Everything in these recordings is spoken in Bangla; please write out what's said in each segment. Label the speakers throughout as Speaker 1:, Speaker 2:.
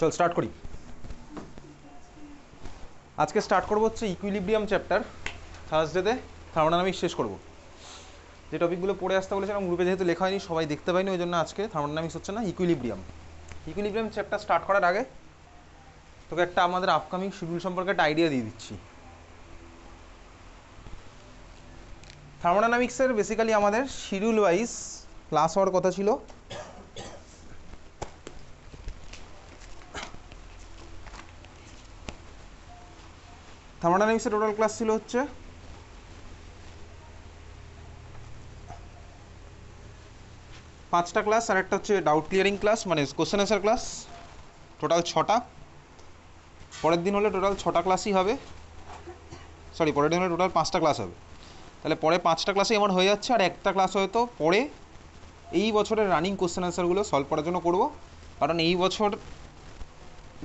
Speaker 1: চল স্টার্ট করি। আজকে স্টার্ট করবো হচ্ছে ইকুইলিব্রিয়াম চ্যাপ্টার। থার্সডেতে থার্মোডাইনামিক্স শেষ করব। যে টপিকগুলো পড়ে আসতে বলেছিলাম গ্রুপে যেহেতু লেখা হয়নি, সবাই দেখতে পাইনি, ওই জন্য আজকে থার্মোডাইনামিক্স হচ্ছে না, ইকুইলিব্রিয়াম চ্যাপ্টার স্টার্ট করার আগে তোকে একটা আমাদের আপকামিং শিডিউল সম্পর্কে একটা আইডিয়া দিয়ে দিচ্ছি। থার্মোডাইনামিক্সের বেসিক্যালি আমাদের শিডিউল ওয়াইজ ক্লাস হওয়ার কথা ছিল। থার্মোডাইনামিক্সের টোটাল ক্লাস ছিল হচ্ছে 5টা ক্লাস, আর একটা হচ্ছে ডাউট ক্লিয়ারিং ক্লাস, মানে কোশ্চেন অ্যান্সার ক্লাস, টোটাল 6টা। পরের দিন হলে টোটাল 6টা ক্লাসই হবে, পরের দিন হলে টোটাল 5টা ক্লাস হবে। তাহলে পরে 5টা ক্লাসই আমার হয়ে যাচ্ছে, আর একটা ক্লাস হয়তো পরে এই বছরের রানিং কোশ্চেন অ্যান্সারগুলো সলভ করার জন্য করব। কারণ এই বছর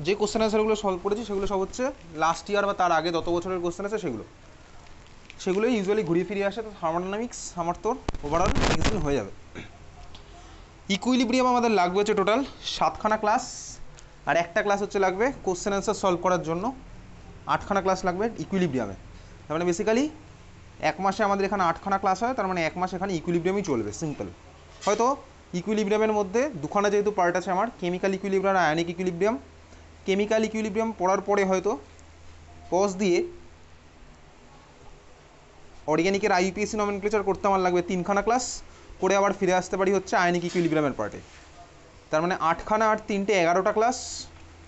Speaker 1: যে কোশ্চেন অ্যান্সারগুলো সলভ করেছি সেগুলো সব হচ্ছে লাস্ট ইয়ার বা তার আগে যত বছরের কোশ্চেন আছে সেগুলোই ইউজুয়ালি ঘুরিয়ে ফিরিয়ে আসে। তো থার্মোডাইনামিক্স আমার তোর ওভারঅল ম্যাগাজিন হয়ে যাবে। ইকুইলিব্রিয়াম আমাদের লাগবে হচ্ছে টোটাল 7খানা ক্লাস, আর একটা ক্লাস হচ্ছে লাগবে কোশ্চেন অ্যান্সার সলভ করার জন্য। 8খানা ক্লাস লাগবে ইকুইলিব্রিয়ামে। তার মানে বেসিক্যালি এক মাসে আমাদের এখানে 8খানা ক্লাস হয়, তার মানে এক মাস এখানে ইকুইলিব্রিয়ামই চলবে। সিম্পল। হয়তো ইকুইলিব্রিয়ামের মধ্যে দুখানা যেহেতু পার্ট আছে আমার, কেমিক্যাল ইকুইলিব্রিয়াম আর আয়নিক ইকুইলিব্রিয়াম। কেমিক্যাল ইকুইলিব্রিয়াম পড়ার পরে হয়তো পজ দিয়ে অর্গ্যানিকের আইইউপিএসি নমেনক্লেচার করতে আমার লাগবে 3খানা ক্লাস, করে আবার ফিরে আসতে পারি হচ্ছে আয়নিক ইকুইলিব্রিয়ামের পার্টে। তার মানে 8খানা আর 3টে 11টা ক্লাস,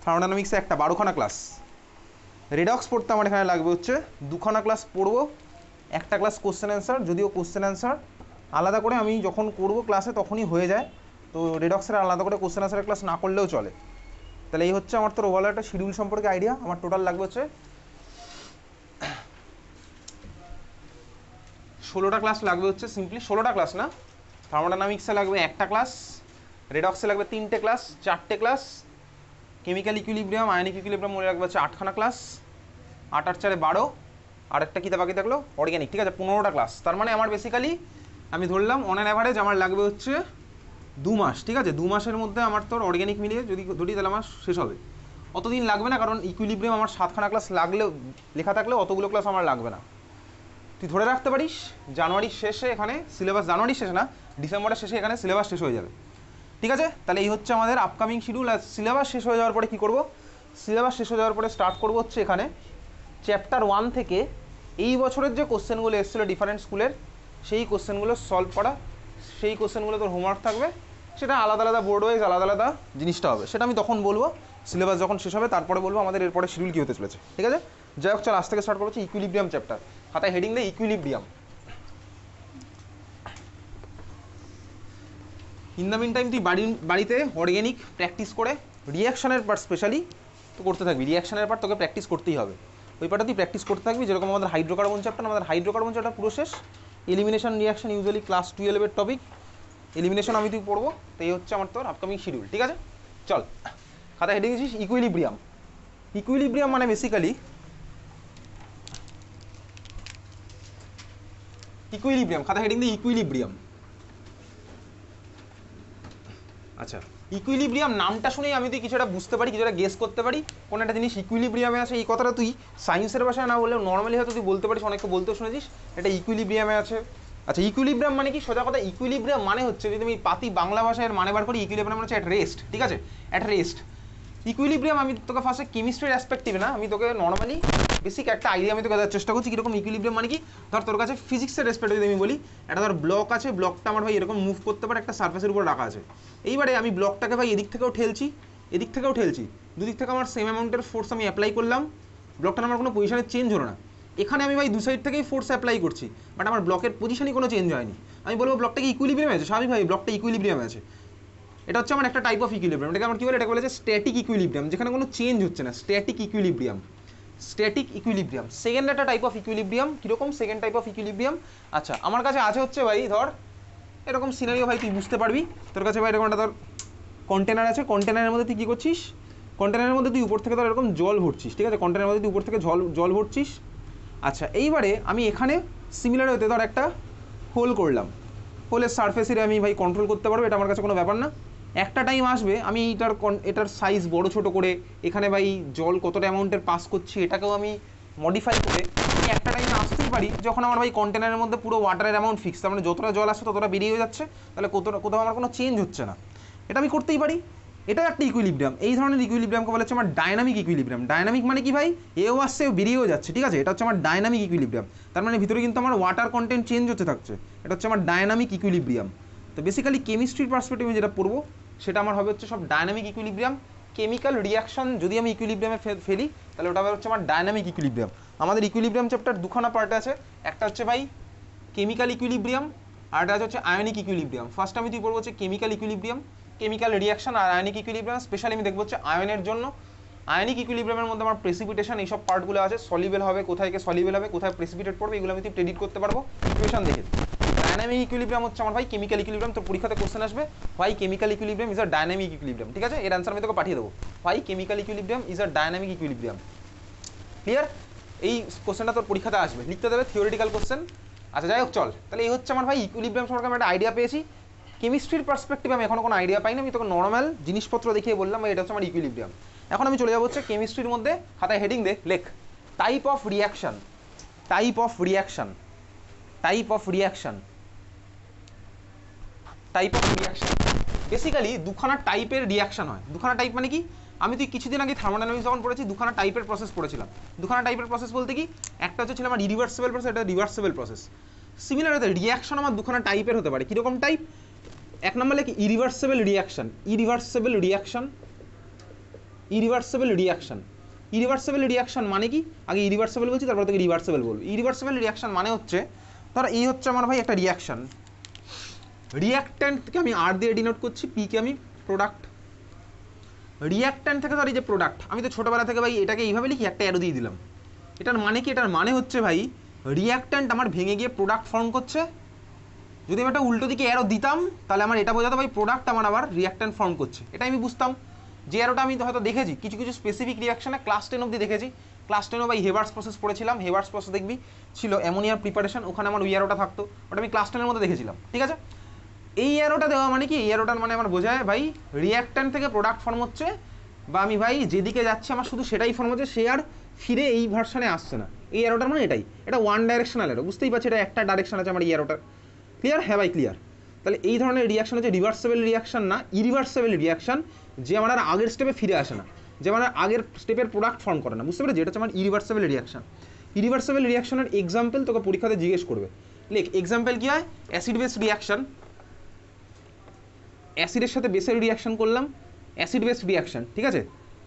Speaker 1: থার্মোডাইনামিক্সে একটা 12খানা ক্লাস। রেডক্স পড়তে আমার এখানে লাগবে হচ্ছে 2খানা ক্লাস পড়বো, একটা ক্লাস কোশ্চেন অ্যান্সার। যদিও কোশ্চেন অ্যান্সার আলাদা করে আমি যখন করবো ক্লাসে তখনই হয়ে যায়, তো রেডক্সের আলাদা করে কোশ্চেন অ্যান্সারের ক্লাস না করলেও চলে। তাহলে এই হচ্ছে আমার তোর ওভারঅল একটা শিডিউল সম্পর্কে আইডিয়া। আমার টোটাল লাগবে হচ্ছে 16টা ক্লাস লাগবে হচ্ছে, সিম্পলি 16টা ক্লাস না, থার্মোডাইনামিক্সে লাগবে একটা ক্লাস, রেডক্সে লাগবে 3টে ক্লাস, 4টে class, chemical equilibrium ionic equilibrium মনে রাখবে হচ্ছে 8খানা ক্লাস, 8 আর 4 12, আর একটা কিতা বাকি থাকলো অর্গ্যানিক, ঠিক আছে 15টা ক্লাস। তার মানে আমার বেসিক্যালি আমি ধরলাম অন অ্যান অ্যাভারেজ আমার লাগবে হচ্ছে 2 মাস, ঠিক আছে। 2 মাসের মধ্যে আমার তোর অর্গ্যানিক মিলিয়ে যদি ধরি তাহলে আমার শেষ হবে। অতদিন লাগবে না, কারণ ইকুইলিব্রিয়াম আমার 7খানা ক্লাস লাগলেও লেখা থাকলেও অতগুলো ক্লাস আমার লাগবে না। তুই ধরে রাখতে পারিস জানুয়ারির শেষে এখানে সিলেবাস, জানুয়ারির শেষে না ডিসেম্বরের শেষে এখানে সিলেবাস শেষ হয়ে যাবে, ঠিক আছে। তাহলে এই হচ্ছে আমাদের আপকামিং শিডিউল। আর সিলেবাস শেষ হয়ে যাওয়ার পরে কী করবো, সিলেবাস শেষ হয়ে যাওয়ার পরে স্টার্ট করবো হচ্ছে এখানে চ্যাপ্টার 1 থেকে এই বছরের যে কোশ্চেনগুলো এসেছিলো ডিফারেন্ট স্কুলের, সেই কোশ্চেনগুলো সলভ করা। সেই কোশ্চেনগুলো তোর হোমওয়ার্ক থাকবে, সেটা আলাদা আলাদা বোর্ড ওয়াইজ আলাদা আলাদা জিনিসটা হবে, সেটা আমি তখন বলবো সিলেবাস যখন শেষ হবে, তারপরে বলবো আমাদের এরপরে শিডিউল কী হতে চলেছে, ঠিক আছে। যাই হোক, চল আজ থেকে স্টার্ট করছি ইকুইলিব্রিয়াম চ্যাপ্টার। খাতায় হেডিং দেয় equilibrium. In the meantime তুই বাড়িতে অর্গ্যানিক প্র্যাকটিস করে রিয়াকশানের পার্ট স্পেশালি তো করতে থাকবি। রিয়াকশানের পার্ট তোকে প্র্যাকটিস করতেই হবে, ওই পার্টটা তুই প্র্যাকটিস করতে থাকবি। যেরকম আমাদের হাইড্রোকার্বন চ্যাপ্টার, আমাদের হাইড্রোকার্বন চ্যাপ্টার পুরো শেষ। এলিমিনেশন রিয়াকশন ইউজুয়ালি ক্লাস 12-এর টপিক, এলিমিনেশন আমি তুই পড়বো। তো এই হচ্ছে আমার তোর আপকামিং শিডিউল, ঠিক আছে। চল খাতা হেডিং দিচ্ছিস ইকুইলিব্রিয়াম। ইকুইলিব্রিয়াম মানে বেসিক্যালি ইকুইলিব্রিয়াম, খাতা হেডিং দিয়ে ইকুইলিব্রিয়াম। আচ্ছা, ইকুইলিব্রিয়াম নামটা শুনেই আমি তুই কিছুটা বুঝতে পারি, কিছুটা গেস করতে পারি কোন একটা জিনিস ইকুইলিব্রিয়ামে আছে। এই কথাটা তুই সায়েন্সের ভাষায় না বললেও নর্মালি হয়তো তুই বলতে পারিস, অনেককে বলতেও শুনেছিস এটা ইকুইলিব্রিয়ামে আছে। আচ্ছা, ইকুইলিব্রিয়াম মানে কি? সোজা কথা ইকুইলিব্রিয়াম মানে হচ্ছে, যদি আমি পাতি বাংলা ভাষায় মানে বার করি, ইকুইলিব্রিয়াম হচ্ছে অ্যাট রেস্ট, ঠিক আছে, অ্যাট রেস্ট। ইকুইলিব্রিয়াম আমি তোকে ফার্স্টে কেমিস্ট্রির অ্যাসপেক্টিভে না, আমি তোকে নর্মালি বেসিক একটা আইডিয়া আমি তোকে দেওয়ার চেষ্টা করছি কীরকম ইকুইলিব্রিয়াম মানে কি। ধর তোর কাছে ফিজিক্সের রেসপেক্টে যদি আমি বলি, একটা ধর ব্লক আছে, ব্লকটা আমার ভাই এরকম মুভ করতে পারে, একটা সার্ফেসের উপর রাখা আছে। এইবারে আমি ব্লকটাকে ভাই এদিক থেকেও ঠেলছি, এদিক থেকেও ঠেলছি, দুদিক থেকে আমার সেম অ্যামাউন্টের ফোর্স আমি অ্যাপ্লাই করলাম, ব্লকটা আমার কোনো পজিশনে চেঞ্জ হলো না। এখানে আমি ভাই দু সাইড থেকেই ফোর্স অ্যাপ্লাই করছি, বাট আমার ব্লকের পজিশনই কোনো চেঞ্জ হয়নি। আমি বলবো ব্লকটা কি ইকুইলিব্রিয়ামে আছে? স্বাভাবিক ভাই ব্লকটা ইকুইলিব্রিয়ামে আছে। এটা হচ্ছে আমার একটা টাইপ অফ ইকুইলিব্রিয়াম। এটাকে আমার কী বলে? এটা বলে যে স্ট্যাটিক ইকুইলিব্রিয়াম, যেখানে কোনো চেঞ্জ হচ্ছে না, static equilibrium. Static equilibrium second একটা টাইপ অফ ইকুইলিব্রিয়াম। কীরকম সেকেন্ড টাইপ অফ ইকুইলিব্রিয়াম? আচ্ছা, আমার কাছে আছে হচ্ছে ভাই ধর এরকম সিনারিও, ভাই তুই বুঝতে পারবি। তোর কাছে ভাই এরকম একটা ধর কন্টেনার আছে, কন্টেনারের মধ্যে তুই কী করছিস, কন্টেনারের মধ্যে তুই উপর থেকে ধর এরকম জল ভরছিস, ঠিক আছে, কন্টেনারের মধ্যে তুই উপর থেকে জল ভরছিস। আচ্ছা, এইবারে আমি এখানে সিমিলার হতে ধর একটা হোল করলাম, হোলের সারফেসে আমি ভাই কন্ট্রোল করতে পারবো, এটা আমার কাছে কোনো ব্যাপার না। একটা টাইম আসবে আমি এটার সাইজ বড় ছোট করে এখানে ভাই জল কতটা অ্যামাউন্টের পাস করছি এটাকেও আমি মডিফাই করে আমি একটা টাইমে আসতেই পারি যখন আমার ভাই কন্টেনারের মধ্যে পুরো ওয়াটারের অ্যামাউন্ট ফিক্স, তার মানে যতটা জল আসছে ততটা বেরিয়ে যাচ্ছে, তাহলে কোথাও আমার কোনো চেঞ্জ হচ্ছে না, এটা আমি করতেই পারি। এটাও একটা ইকুইলিব্রিয়াম। এই ধরনের ইকুইলিব্রিয়ামকে বলা হচ্ছে আমার ডায়নামিক ইকুইলিব্রিয়াম। ডায়নামিক মানে কি ভাই, এও আসছে বেরিয়েও যাচ্ছে, ঠিক আছে, এটা হচ্ছে আমার ডায়নামিক ইকুইলিব্রিয়াম। তার মানে ভিতরে কিন্তু আমার ওয়াটার কন্টেন্ট চেঞ্জ হতে থাকছে, এটা হচ্ছে আমার ডায়নামিক ইকুইলিব্রিয়াম। তো বেসিক্যালি কেমিস্ট্রির পার্সপেক্টিভে যেটা পড়বো সেটা আমার হবে হচ্ছে সব ডায়নামিক ইকুইলিব্রিয়াম। কেমিক্যাল রিয়াকশন যদি আমি ইকুইলিব্রিয়ামে ফেলি তাহলে ওটা হচ্ছে আমার ডায়নামিক ইকুইলিব্রিয়াম। আমাদের ইকুইলিব্রিয়াম চ্যাপ্টার দুখানা পার্ট আছে, একটা হচ্ছে ভাই কেমিক্যাল ইকুইলিব্রিয়াম আর একটা হচ্ছে আয়নিক ইকুইলিব্রিয়াম। ফার্স্ট আমি তুই পড়বো হচ্ছে কেমিক্যাল ইকুইলিব্রিয়াম, কেমিক্যাল রিয়াকশন আর আয়নিক ইকুইলিব্রিয়াম। স্পেশালি আমি দেখবো হচ্ছে আয়নের জন্য আয়নিক ইকুইলিব্রিয়ামের মধ্যে আমার প্রেসিপিটেশন এইসব পার্টগুলো আছে, সলিবেল হবে কোথায় কে সলিবেল হবে কোথায় প্রেসিপিটেট পড়বে এগুলো আমি প্রেডিক্ট করতে পারবো ইকুয়েশন দেখে। ডায়নামিক ইকুইলিব্রিয়াম হচ্ছে আমার ভাই কেমিক্যাল ইকুইলিব্রিয়াম। তো পরীক্ষাতে কোশ্চেন আসবে why chemical equilibrium is a dynamic equilibrium, ঠিক আছে, এর অ্যান্সার আমি তোকে পাঠিয়ে দেবো, why chemical equilibrium is a dynamic equilibrium. Clear? এই কোশ্চেনটা তোর পরীক্ষাতে আসবে, লিখতে দেবে থিওরিটিক্যাল কোশ্চেন। আচ্ছা যাই হোক চল, তাহলে এই হচ্ছে আমার ভাই ইকুইলিব্রিয়াম সম্পর্কে আমি একটা আইডিয়া পেয়েছি। কেমিস্ট্রির পার্সপেক্টিভে আমি এখনো কোনো আইডিয়া পাইনি, আমি তোকে নর্মাল জিনিসপত্র দেখিয়ে বললাম এটা হচ্ছে আমার ইকুইলিব্রিয়াম। এখন আমি চলে যাবো হচ্ছে কেমিস্ট্রির মধ্যে, খাতায় হেডিং দে, লেখ type of reaction, type of reaction, type of reaction, type of reaction. Basically দুখানা টাইপের রিয়াকশন হয়। দুখানা টাইপ মানে কি, আমি তুই কিছুদিন আগে থার্মোডাইনামিক্স যখন পড়েছি দুখানা টাইপের প্রসেস পড়েছিলাম। দুখানা টাইপের প্রসেস বলতে কি, একটা হচ্ছে ছিল আমার ইরিভার্সিবল প্রসেস, এটা রিভার্সিবল প্রসেস। সিমিলার হতে রিয়াকশন আমার দুখানা টাইপের হতে পারে। কীরকম টাইপ? এক নম্বর লেখি irreversible reaction, irreversible reaction, irreversible reaction. Irreversible reaction মানে কি, আগে ইরিভার্সিবল বলছি তারপর থেকে রিভার্সিবল বলবো। ইরিভার্সিবল রিয়াকশন মানে হচ্ছে ধর এই হচ্ছে আমার ভাই একটা রিয়াকশন, রিয়াক্ট্যান্টকে আমি আর দিয়ে ডিনোট করছি, পি কে আমি প্রোডাক্ট, রিয়াক্ট্যান্ট থেকে ধর এই যে প্রোডাক্ট, আমি তো ছোটোবেলা থেকে ভাই এটাকে এইভাবে লিখি, একটা অ্যারো দিয়ে দিলাম। এটার মানে কি, এটার মানে হচ্ছে ভাই রিয়াক্ট্যান্ট আমার ভেঙে গিয়ে প্রোডাক্ট ফর্ম করছে। যদি আমি একটা উল্টো দিকে অ্যারো দিতাম তাহলে আমার এটা বোঝাতো ভাই প্রোডাক্ট আমার আবার রিয়াক্ট্যান্ট ফর্ম করছে, এটা আমি বুঝতাম। যে অ্যারোটা আমি হয়তো দেখেছি কিছু কিছু স্পেসিফিক রিয়াকশনে ক্লাস 10 অবধি দেখেছি। ক্লাস 10 ভাই হেভার্স প্রসেস পড়েছিলাম, হেভার্স প্রসেস দেখবি ছিল অ্যামোনিয়ার প্রিপারেশন, ওখানে আমার ওই অ্যারোটা থাকতো, ওটা আমি ক্লাস 10-এর মধ্যে দেখেছিলাম, ঠিক আছে। এই অ্যারোটা দেওয়া মানে কি, এই অ্যারোটার মানে আমার বোঝায় ভাই রিয়াক্ট্যান্ট থেকে প্রোডাক্ট ফর্ম হচ্ছে, বা আমি ভাই যেদিকে যাচ্ছি আমার শুধু সেটাই ফর্ম হচ্ছে, সে আর ফিরে এই ভার্সনে আসছে না। এই অ্যারোটার মানে এটাই, এটা ওয়ান ডাইরেকশনাল অ্যারো, বুঝতেই পারছি এটা একটা ডাইরেকশন আছে আমার এই অ্যারোটার। ক্লিয়ার? হ্যাঁ ভাই ক্লিয়ার। তাহলে এই ধরনের রিয়াকশন হচ্ছে রিভার্সিবল রিয়াকশন না, ইরিভার্সিবল রিয়াকশন, যে আমার আর আগের স্টেপে ফিরে আসে না, যে আমার আগের স্টেপের প্রোডাক্ট ফর্ম করে না, বুঝতে পেরেছি, এটা হচ্ছে আমার ইরিভার্সিবল রিয়াকশন। ইরিভার্সিবল রিয়াকশনের এক্সাম্পল তোকে পরীক্ষাতে জিজ্ঞেস করবে, লেখ এক্সাম্পল কি হয়, অ্যাসিড বেস রিয়াকশন, অ্যাসিডের সাথে বেসের রিয়াকশন করলাম, অ্যাসিড বেস রিয়াকশন, ঠিক আছে।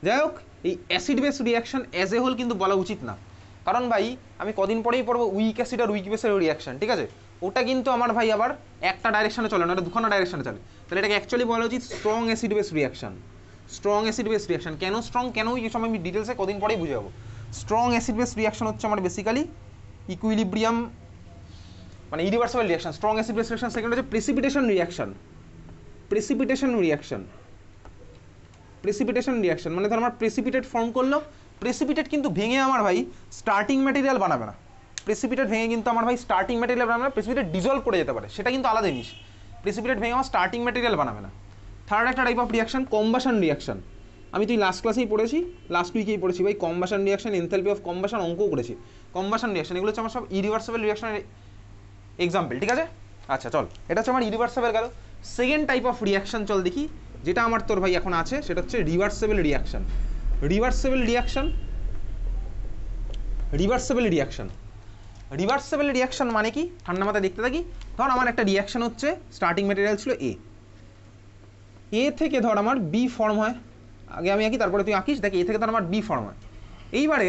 Speaker 1: যাই হোক এই acid base reaction as a whole কিন্তু বলা উচিত না, কারণ ভাই আমি কদিন পরেই পড়বো উইক অ্যাসিড আর উইক বেসের রিয়াকশন, ঠিক আছে, ওটা কিন্তু আমার ভাই আবার একটা ডাইরেকশনে চলে না, এটা দুখানা ডাইরেকশনে চলে। তাহলে এটাকে অ্যাকচুয়ালি বলা উচিত strong acid base reaction. Strong acid base reaction কেন স্ট্রং, কেন এই সময় আমি ডিটেলসে কদিন পরেই বুঝে যাবো। স্ট্রং অ্যাসিড বেস রিয়াকশন হচ্ছে আমার বেসিক্যালি ইকুইলিব্রিয়াম মানে irreversible reaction. Strong acid base reaction. Second হচ্ছে precipitation reaction, precipitation reaction, precipitation reaction মানে ধর আমার প্রেসিপিটেট ফর্ম করলো, প্রেসিপিটেট কিন্তু ভেঙে আমার ভাই স্টার্টিং ম্যাটেরিয়াল বানাবে না, প্রেসিপিটেট ভেঙে কিন্তু আমার ভাই স্টার্টিং ম্যাটেরিয়াল বানাবে না, প্রেসিপিটেট ডিজলভ করে যেতে পারে, সেটা কিন্তু আলাদা জিনিস। প্রেসিপিটেট ভেঙে আমার স্টার্টিং ম্যাটেরিয়াল বানাবে না। থার্ড একটা type of reaction combustion reaction, আমি তুই লাস্ট ক্লাসেই পড়েছি, লাস্ট উইকেই পড়েছি ভাই combustion reaction, enthalpy of combustion অঙ্কও করেছি। কম্বাশন রিয়াকশন এগুলো হচ্ছে আমার সব ইরিভার্সিবল রিয়াকশনের এক্সাম্পল, ঠিক আছে। আচ্ছা চল, এটা হচ্ছে আমার ইরিভার্সিবল গেল। সেকেন্ড টাইপ অফ রিয়াকশন চল দেখি, যেটা আমার তোর ভাই এখন আছে, সেটা হচ্ছে reversible reaction. Reversible reaction, reversible reaction, reversible reaction মানে কি, ঠান্ডা মাথায় দেখতে থাকি। ধর আমার একটা রিয়াকশন হচ্ছে, স্টার্টিং ম্যাটেরিয়াল ছিল এ থেকে ধর আমার বি ফর্ম হয়, আগে আমি আঁকি তারপরে তুই আঁকিস, দেখ এ থেকে ধর আমার বি ফর্ম হয়। এইবারে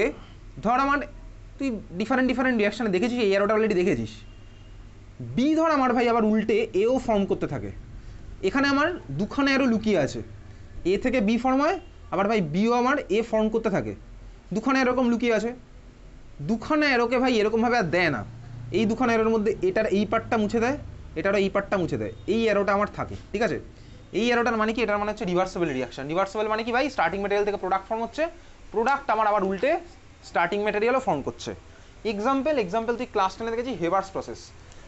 Speaker 1: ধর আমার তুই ডিফারেন্ট ডিফারেন্ট রিয়াকশানে দেখেছিস, এই অ্যারোটা অলরেডি দেখেছিস, বি ধর আমার ভাই আবার উল্টে এও ফর্ম করতে থাকে। এখানে আমার দুখানা অ্যারো লুকিয়ে আছে, এ থেকে বি ফর্ম হয়, আবার ভাই বিও আমার এ ফর্ম করতে থাকে, দুখানা এরকম লুকিয়ে আছে। দুখানা অ্যারোকে ভাই এরকমভাবে আর দেয় না, এই দুখানা অ্যারোর মধ্যে এটার এই পার্টটা মুছে দেয়, এটারও এই পার্টটা মুছে দেয়, এই অ্যারোটা আমার থাকে, ঠিক আছে। এই অ্যারোটার মানে কি, এটার মানে হচ্ছে রিভার্সিবল রিয়াকশন। রিভার্সিবল মানে কি ভাই, স্টার্টিং ম্যাটেরিয়াল থেকে প্রোডাক্ট ফর্ম হচ্ছে, প্রোডাক্ট আমার আবার উল্টে স্টার্টিং ম্যাটেরিয়ালও ফর্ম করছে। এক্সাম্পল তুই ক্লাস 10-এ দেখেছি হেভার্স প্রসেস।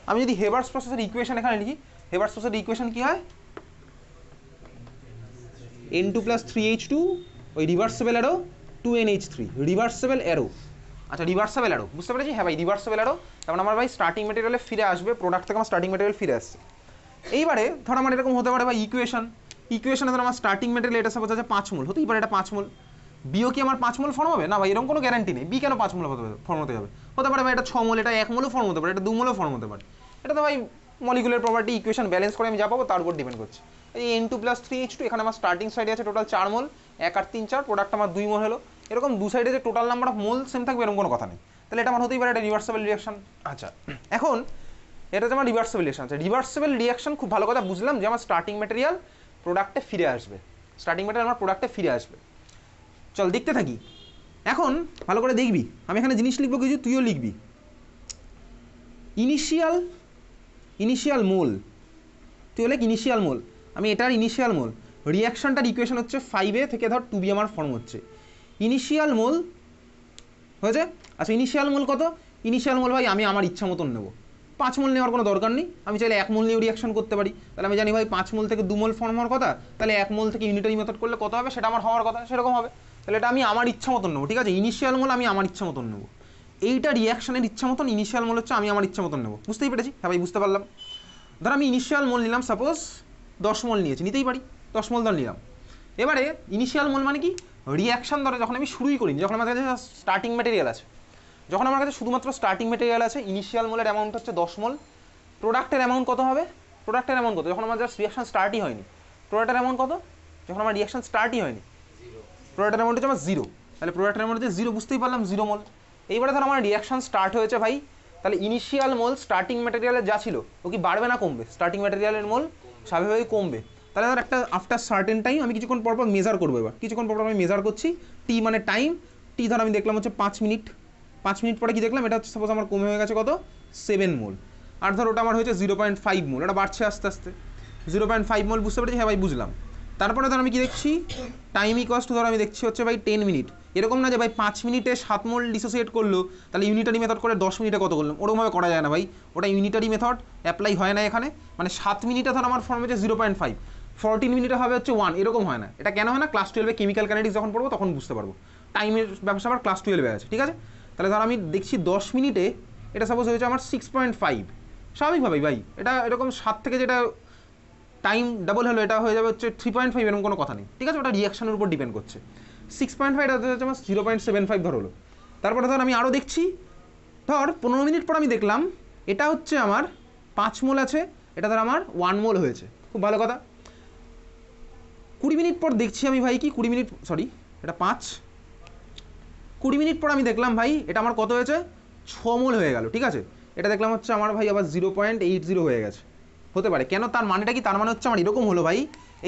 Speaker 1: আমি যদি হেভার্স প্রসেসের ইকুয়েশন এখানে লিখি, হেভার্স প্রসেসের ইকুয়েশন কি হয়, N2 প্লাস 3H2 ওই reversible arrow 2NH3 reversible arrow. আচ্ছা রিভার্সেবল অ্যারো বুঝতে পেরেছি, হ্যাঁ ভাই রিভার্সেবল অ্যারো, তারপর আমার ভাই স্টার্টিং মেটেরিয়ালে ফিরে আসবে, প্রোডাক্ট থেকে আমার স্টার্টিং মেটেরিয়াল ফিরে আসছে। এইবারে ধর আমার এরকম হতে পারে ভাই ইকুয়েশনে ধর আমার স্টার্টিং মেটেরিয়াল এটা সাপোজ আছে 5 মোল, হতেই পারে এটা 5 মোল, বিও কি আমার 5 মোল ফর্ম হবে না ভাই, এরকম কোনো গ্যারান্টি নেই, বি কেন 5 মোল ফর্ম হতে যাবে, হতে পারে ভাই এটা 6 মোল, এটা 1 মোলও ফর্ম হতে পারে, এটা 2 মোলও ফর্ম হতে পারে, এটা তো ভাই মলিকুলার প্রপার্টি ইকুয়েশন ব্যালেন্স করে আমি যা পাবো তার উপর ডিপেন্ড করছে। এই N2 প্লাস 3H2 এখানে আমার স্টার্টিং সাইডে আছে টোটাল 4 মোল, 1 আর 3 4, প্রোডাক্ট আমার 2 মোল হলো, এরকম দু সাইডে যে total number of mole same থাকবে এরকম কোনো কথা নেই, তাহলে এটা আমার হতেই পারে এটা রিভার্সেবল রিঅ্যাকশন। আচ্ছা এখন এটা যে আমার রিভার্সেবল রিঅ্যাকশন আছে, রিভার্সেবল রিঅ্যাকশন খুব ভালো কথা বুঝলাম যে আমার স্টার্টিং ম্যাটেরিয়াল প্রোডাক্টে ফিরে আসবে, স্টার্টিং ম্যাটেরিয়াল আমার প্রোডাক্টে ফিরে আসবে। চল দেখতে থাকি, এখন ভালো করে দেখবি, আমি এখানে জিনিস লিখবো কিছু, তুইও লিখবি। ইনিশিয়াল মোল, তুই হলে ইনিশিয়াল মোল, আমি এটার ইনিশিয়াল মোল, রিঅ্যাকশনটার ইকুয়েশন হচ্ছে 5A থেকে ধর 2B আমার ফর্ম হচ্ছে ইনিশিয়াল মোল হয়েছে। আচ্ছা ইনিশিয়াল মোল কত, ইনিশিয়াল মোল ভাই আমি আমার ইচ্ছা মতন নেবো, 5 মোল নেওয়ার কোনো দরকার নেই, আমি চাইলে 1 মোল নিয়েও রিঅ্যাকশন করতে পারি, তাহলে আমি জানি ভাই 5 মোল থেকে 2 মোল ফর্ম হওয়ার কথা, তাহলে 1 মোল থেকে ইউনিটারি মেথড করলে কত হবে সেটা আমার হওয়ার কথা সেরকম হবে, তাহলে এটা আমি আমার ইচ্ছা মতন নেবো, ঠিক আছে, ইনিশিয়াল মোল আমি আমার ইচ্ছা মতন নেবো, এইটা রিঅ্যাকশনের ইচ্ছা মতন, ইনিশিয়াল মোল হচ্ছে আমি আমার ইচ্ছা মতন নেবো, বুঝতেই পেরেছি, হ্যাঁ ভাই বুঝতে পারলাম। ধর আমি ইনিশিয়াল মোল নিলাম, সাপোজ 10 মোল নিয়েছি, নিতেই পারি 10 মোল ধর নিলাম। এবারে ইনিশিয়াল মোল মানে কি, রিঅ্যাকশন ধরে যখন আমি শুরুই করিনি, যখন আমার কাছে স্টার্টিং ম্যাটেরিয়াল আছে, যখন আমার কাছে শুধুমাত্র স্টার্টিং ম্যাটেরিয়াল আছে, ইনিশিয়াল মোলের অ্যামাউন্ট হচ্ছে 10 মোল, প্রোডাক্টের অ্যামাউন্ট কত হবে, প্রোডাক্টের অ্যামাউন্ট কত, যখন আমার জাস্ট রিঅ্যাকশন স্টার্টই হয়নি, প্রোডাক্টের অ্যামাউন্ট কত, যখন আমার রিঅ্যাকশন স্টার্টই হয়নি, প্রোডাক্টের অ্যামাউন্ট হচ্ছে আমার 0, তাহলে প্রোডাক্টের অ্যামাউন্ট হচ্ছে 0, বুঝতেই পারলাম 0 মোল। এইবারে ধর আমার রিঅ্যাকশন স্টার্ট হয়েছে ভাই, তাহলে ইনিশিয়াল মোল স্টার্টিং ম্যাটেরিয়ালের যা ছিল ও কি বাড়বে না কমবে, স্টার্টিং ম্যাটেরিয়ালের মোল স্বাভাবিকভাবেই কমবে, তাহলে ধর একটা আফটার সার্টেন টাইম আমি কিছুক্ষণ পরপর মেজার করবো, এবার কিছুক্ষণ পরপর আমি মেজার করছি, টি মানে টাইম, টি ধর আমি দেখলাম হচ্ছে 5 মিনিট, 5 মিনিট পরে কি দেখলাম, এটা হচ্ছে সাপোজ আমার কমে হয়ে গেছে কত 7 মোল, আর ধর ওটা আমার হয়েছে 0.5 মোল, এটা বাড়ছে আস্তে আস্তে 0.5 মোল, বুঝতে পেরেছি, হ্যাঁ ভাই বুঝলাম। তারপরে ধর আমি কি দেখছি, টাইম ইকোয়াস টু ধর আমি দেখছি হচ্ছে ভাই 10 মিনিট, এরকম না যে ভাই 5 মিনিটে 7 মোল ডিসোসিয়েট করলো তাহলে ইউনিটারি মেথড করে 10 মিনিটে কত করলাম, ওরকমভাবে করা যায় না ভাই, ওটা ইউনিটারি মেথড অ্যাপ্লাই হয় না এখানে, মানে 7 মিনিটে ধর আমার ফর্ম হচ্ছে 0.5, 14 মিনিটে হবে হচ্ছে 1, এরকম হয় না, এটা কেন হয় না, ক্লাস 12-এ কেমিক্যাল কাইনেটিক্স যখন পড়বো তখন বুঝতে পারবো, টাইমের ব্যবসা আমার ক্লাস 12-এ আছে, ঠিক আছে। তাহলে ধর আমি দেখছি 10 মিনিটে এটা সাপোজ হয়েছে আমার 6.5, স্বাভাবিকভাবেই ভাই এটা এরকম 7 থেকে যেটা টাইম ডাবল হলো এটা হয়ে যাবে হচ্ছে 3.5, এরকম কোনো কথা নেই, ঠিক আছে, ওটা রিঅ্যাকশনের উপর ডিপেন্ড করছে। 6.5 এটা হচ্ছে আমার 0.75 ধর হলো, তারপরে ধর আমি আরও দেখছি, ধর 15 মিনিট পর আমি দেখলাম এটা হচ্ছে আমার 5 মোল আছে, এটা ধর আমার 1 মোল হয়েছে, খুব ভালো কথা। 20 মিনিট পর দেখছি আমি ভাই কি 20 মিনিট সরি এটা 20 মিনিট পর আমি দেখলাম ভাই এটা আমার কত হয়েছে 6 মোল হয়ে গেল, ঠিক আছে, এটা দেখলাম হচ্ছে আমার ভাই আবার 0.80 হয়ে গেছে, হতে পারে কেন, তার মানেটা কি, তার মানে হচ্ছে আমার এরকম হলো ভাই,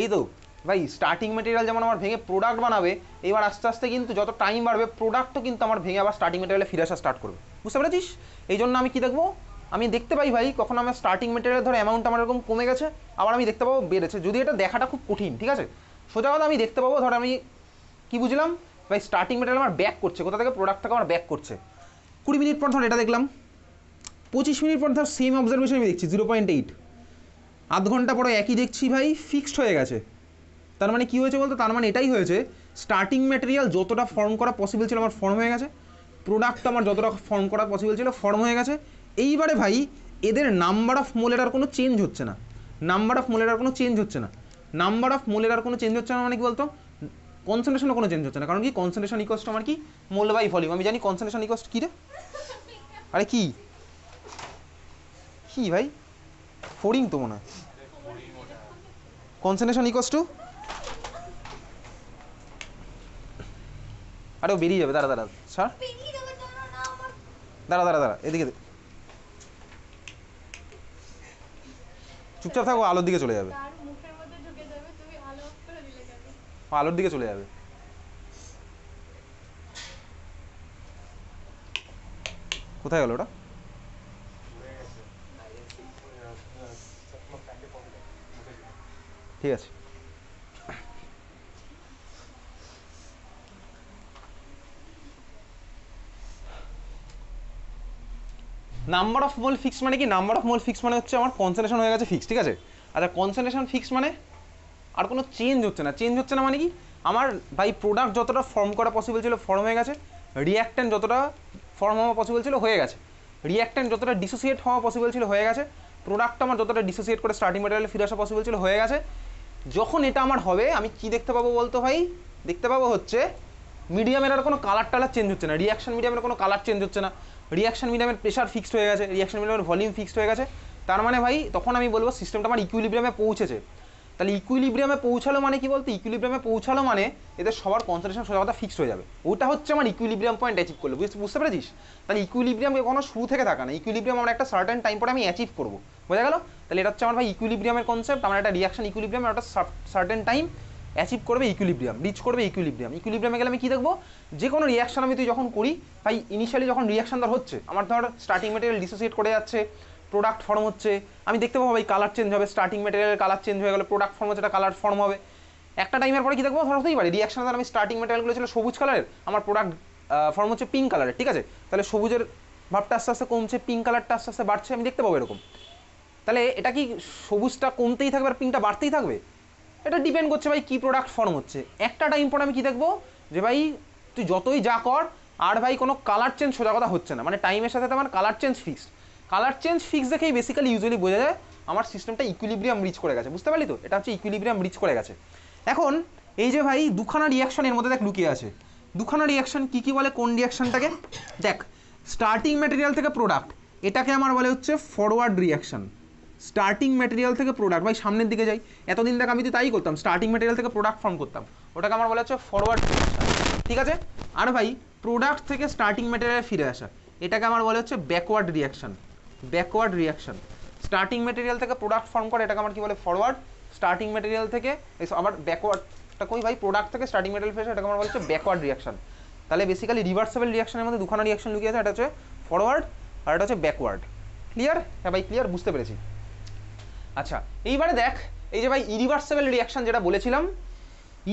Speaker 1: এই তো ভাই স্টার্টিং ম্যাটেরিয়াল যেমন আমার ভেঙে প্রোডাক্ট বানাবে, এবার আস্তে আস্তে কিন্তু যত টাইম বাড়বে প্রোডাক্টও কিন্তু আমার ভেঙে আবার স্টার্টিং ম্যাটেরিয়ালে ফিরে আসা স্টার্ট করবে, বুঝতে পেরেছিস। এই জন্য আমি কি দেখবো, আমি দেখতে পাই ভাই কখন আমার স্টার্টিং ম্যাটেরিয়াল ধর অ্যামাউন্ট আমার এরকম কমে গেছে, আবার আমি দেখতে পাবো বেড়েছে, যদি এটা দেখাটা খুব কঠিন, ঠিক আছে, সোজা কথা আমি দেখতে পাবো, ধর আমি কি বুঝলাম ভাই স্টার্টিং ম্যাটেরিয়াল আমার ব্যাক করছে, কোথা থেকে, প্রোডাক্ট থেকে আমার ব্যাক করছে। 20 মিনিট পর ধর এটা দেখলাম, 25 মিনিট পর ধর সেম অবজারভেশন আমি দেখছি 0.8, আধ ঘন্টা পরে একই দেখছি ভাই ফিক্সড হয়ে গেছে, তার মানে কি হয়েছে বলতো, তার মানে এটাই হয়েছে স্টার্টিং ম্যাটেরিয়াল যতটা ফর্ম করা পসিবল ছিল আমার ফর্ম হয়ে গেছে, প্রোডাক্ট আমার যতটা ফর্ম করা পসিবল ছিল ফর্ম হয়ে গেছে। এইবারে ভাই এদের নাম্বার অফ মোলের আর কোনো চেঞ্জ হচ্ছে না, নাম্বার অফ মোলের আর কোনো চেঞ্জ হচ্ছে না, নাম্বার অফ মোলের আর কোনো চেঞ্জ হচ্ছে না মানে কি বলতো, কনসেন্ট্রেশনও কোনো চেঞ্জ হচ্ছে না, কারণ কি কনসেন্ট্রেশন ইকুয়ালস টু আমার কি মোল বাই ভলিউম, আমি জানি কনসেন্ট্রেশন ইকুয়ালস কি রে, আরে কি কি ভাই ফোরিং তো মনে হয়, কনসেন্ট্রেশন ইকুয়ালস টু, আরে ও বেরিয়ে যাবে, দাঁড়া দাঁড়া স্যার, দাঁড়া দাঁড়া দাঁড়া এদিকে চুপচাপ থাকো, আলোর দিকে চলে যাবে, আলোর দিকে চলে যাবে, কোথায় গেল ওটা, ঠিক আছে। নাম্বার অফ মোল ফিক্স মানে কি, নাম্বার অফ মোল ফিক্স মানে হচ্ছে আমার কনসেন্ট্রেশন হয়ে গেছে ফিক্স, ঠিক আছে। আচ্ছা কনসেন্ট্রেশন ফিক্স মানে আর কোনো চেঞ্জ হচ্ছে না। চেঞ্জ হচ্ছে না মানে কি, আমার ভাই প্রোডাক্ট যতটা ফর্ম করা পসিবল ছিল ফর্ম হয়ে গেছে, রিঅ্যাক্ট্যান্ট যতটা ফর্ম হওয়া পসিবল ছিল হয়ে গেছে, রিঅ্যাক্ট্যান্ট যতটা ডিসোসিয়েট হওয়া পসিবল ছিল হয়ে গেছে, প্রোডাক্ট আমার যতটা ডিসোসিয়েট করে স্টার্টিং ম্যাটেরিয়ালে ফিরে আসা পসিবল ছিল হয়ে গেছে। যখন এটা আমার হবে আমি কি দেখতে পাবো বলতো ভাই, দেখতে পাবো হচ্ছে মিডিয়ামের আর কোনো কালার টালার চেঞ্জ হচ্ছে না, রিঅ্যাকশন মিডিয়ামের কোনো কালার চেঞ্জ হচ্ছে না, রিঅ্যাকশন মিডিয়ামের প্রেশার ফিক্সড হয়ে গেছে, রিঅ্যাকশন মিডিয়ামের ভলিউম ফিক্সড হয়ে গেছে। তার মানে ভাই তখন আমি বলবো সিস্টেমটা আমার ইকুইলিব্রিয়ামে পৌঁছেছে। তাহলে ইকুইলিব্রিয়ামে পৌঁছালো মানে কি বলতো, ইকুইলিব্রিয়ামে পৌঁছালো মানে এদের সবার কনসেন্ট্রেশন সোজা কথা ফিক্সড হয়ে যাবে, ওটা হচ্ছে আমার ইকুইলিব্রিয়াম পয়েন্ট অ্যাচিভ করলো। বুঝতে পেরেছিস? তাহলে ইকুইলিব্রিয়াম কোনো শুরু থেকে থাকা না, ইকুইলিব্রিয়াম আমরা একটা সার্টেন টাইম পরে আমি অ্যাচিভ করবো, বোঝা গেল? তাহলে এটা হচ্ছে আমার ভাই ইকুইলিব্রিয়ামের কনসেপ্ট, আমার একটা রিঅ্যাকশন ইকুইলিব্রিয়াম একটা সার্টেন টাইম অ্যাচিভ করবে ইকুইলিব্রিয়াম, রিচ করবে ইকুইলিব্রিয়াম। ইকুইলিব্রিয়ামে গেলে আমি কী দেখবো, যে কোনো রিঅ্যাকশন আমি তুই যখন করি ভাই, ইনিশিয়ালি যখন রিঅ্যাকশন ধর হচ্ছে আমার ধর স্টার্টিং ম্যাটেরিয়াল ডিসোসিয়েট করে যাচ্ছে, প্রোডাক্ট ফর্ম হচ্ছে, আমি দেখতে পাবো ভাই কালার চেঞ্জ হবে, স্টার্টিং ম্যাটেরিয়ালের কালার চেঞ্জ হয়ে গেলে প্রোডাক্ট ফর্ম হচ্ছে, একটা কালার ফর্ম হবে। একটা টাইমের পরে কী দেখবো, ধর হতেই পারে রিঅ্যাকশন ধর আমি স্টার্টিং ম্যাটেরিয়ালগুলো ছিল সবুজ কালারের, আমার প্রোডাক্ট ফর্ম হচ্ছে পিঙ্ক কালারের, ঠিক আছে? তাহলে সবুজের ভাবটা আস্তে আস্তে কমছে, পিঙ্ক কালারটা আস্তে আস্তে বাড়ছে, আমি দেখতে পাবো এরকম। তাহলে এটা কি সবুজটা কমতেই থাকবে আর পিঙ্কটা বাড়তেই থাকবে? এটা ডিপেন্ড করছে ভাই কী প্রোডাক্ট ফর্ম হচ্ছে। একটা টাইম পর আমি কী দেখবো, যে ভাই তুই যতই যা কর আর ভাই কোনো কালার চেঞ্জ সোজা কথা হচ্ছে না, মানে টাইমের সাথে আমার colour change fixed. Colour change fix দেখেই বেসিক্যালি ইউজুয়ালি বোঝা যায় আমার সিস্টেমটা ইকুইলিব্রিয়াম রিচ করে গেছে, বুঝতে পারলি তো? এটা হচ্ছে ইকুইলিব্রিয়াম রিচ করে গেছে। এখন এই যে ভাই দুখানা রিয়াকশন এর মধ্যে দেখ লুকিয়ে আছে, দুখানা রিয়াকশন কী কী বলে, কোন রিয়াকশনটাকে দেখ, স্টার্টিং ম্যাটেরিয়াল থেকে প্রোডাক্ট, এটাকে আমার বলে হচ্ছে ফরওয়ার্ড রিয়াকশন। স্টার্টিং ম্যাটেরিয়াল থেকে প্রোডাক্ট, ভাই সামনের দিকে যাই, এতদিন দেখ আমি তো তাই করতাম, স্টার্টিং ম্যাটেরিয়াল থেকে প্রোডাক্ট ফর্ম করতাম, ওটাকে আমার বলা হচ্ছে ফরওয়ার্ড রিয়াকশন, ঠিক আছে? আর ভাই প্রোডাক্ট থেকে স্টার্টিং ম্যাটেরিয়ালে ফিরে আসা, এটাকে আমার বলা হচ্ছে backward reaction. Backward reaction, starting material থেকে প্রোডাক্ট ফর্ম করে, এটাকে আমার কি বলে ফরওয়ার্ড, স্টার্টিং ম্যাটেরিয়াল থেকে আবার ব্যাকওয়ার্ডটা কই ভাই, প্রোডাক্ট থেকে স্টার্টিং ম্যাটেরিয়াল ফিরে আসা, এটাকে আমার বলা হচ্ছে ব্যাকওয়ার্ড রিয়াকশন। তাহলে বেসিক্যালি রিভার্সেবল রিয়াকশনের মধ্যে দুখানা রিয়াকশন লুকিয়ে আছে, এটা হচ্ছে ফরওয়ার্ড আর এটা হচ্ছে ব্যাকওয়ার্ড। ক্লিয়ার? হ্যাঁ ভাই ক্লিয়ার, বুঝতে পেরেছি। আচ্ছা এইবারে দেখ, এই যে ভাই ইরিভার্সেবল রিয়াকশন যেটা বলেছিলাম,